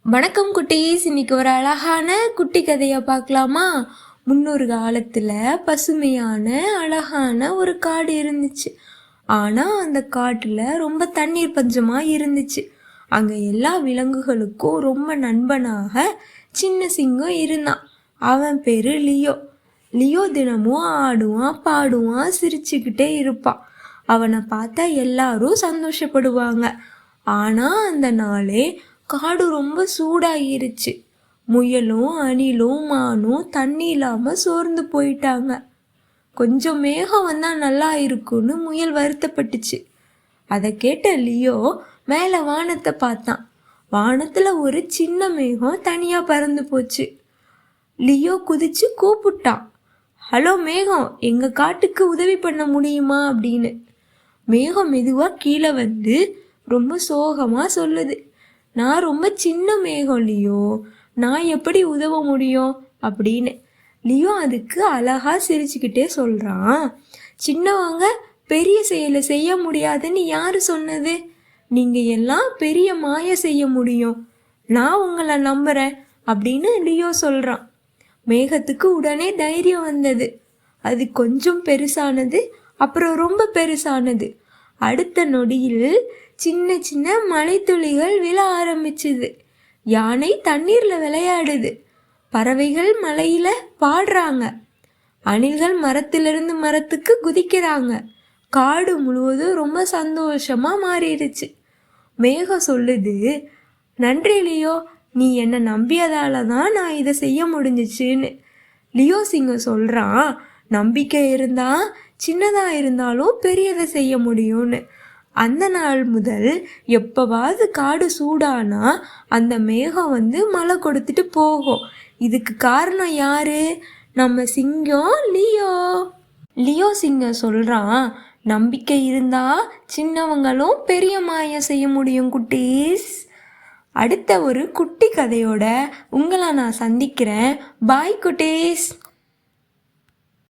வணக்கம் குட்டீஸ். இன்னைக்கு ஒரு அழகான குட்டி கதையை பார்க்கலாமா? முன்னொரு காலத்தில் பசுமையான அழகான ஒரு காடு இருந்துச்சு. ஆனால் அந்த காட்டில் ரொம்ப தண்ணீர் பஞ்சமாக இருந்துச்சு. அங்கே எல்லா விலங்குகளுக்கும் ரொம்ப நண்பனாக சின்ன சிங்கம் இருந்தான். அவன் பேர் லியோ. லியோ தினமும் ஆடுவான், பாடுவான், சிரிச்சுக்கிட்டே இருப்பான். அவனை பார்த்தா எல்லாரும் சந்தோஷப்படுவாங்க. ஆனால் அந்த நாளே காடு ரொம்ப சூடாகிருச்சு. முயலும் அணிலும் மானும் தண்ணி இல்லாமல் சோர்ந்து போயிட்டாங்க. கொஞ்சம் மேகம் வந்தால் நல்லா இருக்குன்னு முயல் வருத்தப்பட்டுச்சு. அதை கேட்ட லியோ மேலே வானத்தை பார்த்தான். வானத்தில் ஒரு சின்ன மேகம் தனியாக பறந்து போச்சு. லியோ குதிச்சு கூப்பிட்டான், ஹலோ மேகம், எங்கள் காட்டுக்கு உதவி பண்ண முடியுமா அப்படின்னு. மேகம் மெதுவாக கீழே வந்து ரொம்ப சோகமாக சொல்லுது, நான் ரொம்ப சின்ன மேகம் லியோ, நான் எப்படி உதவ முடியும் அப்படின்னு. லியோ அதுக்கு அழகா சிரிச்சுக்கிட்டே சொல்கிறான், சின்னவங்க பெரிய செயலை செய்ய முடியாதுன்னு யார் சொன்னது? நீங்கள் எல்லாம் பெரிய மாய செய்ய முடியும், நான் உங்களை நம்புகிறேன் அப்படின்னு லியோ சொல்கிறான். மேகத்துக்கு உடனே தைரியம் வந்தது. அது கொஞ்சம் பெருசானது, அப்புறம் ரொம்ப பெருசானது. அடுத்த நொடியில் சின்ன சின்ன மலைத்துளிகள் விழ ஆரம்பிச்சுது. யானை தண்ணீரில் விளையாடுது. பறவைகள் மலையில் பாடுறாங்க. அணில்கள் மரத்திலிருந்து மரத்துக்கு குதிக்கிறாங்க. காடு முழுவதும் ரொம்ப சந்தோஷமாக மாறிடுச்சு. மேகம் சொல்லுது, நன்றி லியோ, நீ என்னை நம்பியதால தான் நான் இதை செய்ய முடிஞ்சிச்சுன்னு. லியோ சிங்கம் சொல்கிறான், நம்பிக்கை இருந்தால் சின்னதாக இருந்தாலும் பெரியதை செய்ய முடியும்னு. அந்த நாள் முதல் எப்போவாவது காடு சூடானா அந்த மேகம் வந்து மழை கொடுத்துட்டு போகும். இதுக்கு காரணம் யாரு? நம்ம சிங்கம் லியோ. லியோ சிங்கம் சொல்கிறான், நம்பிக்கை இருந்தால் சின்னவங்களும் பெரிய மாயம் செய்ய முடியும் குட்டீஸ். அடுத்த ஒரு குட்டி கதையோட உங்களை நான் சந்திக்கிறேன். பாய் குட்டீஸ்.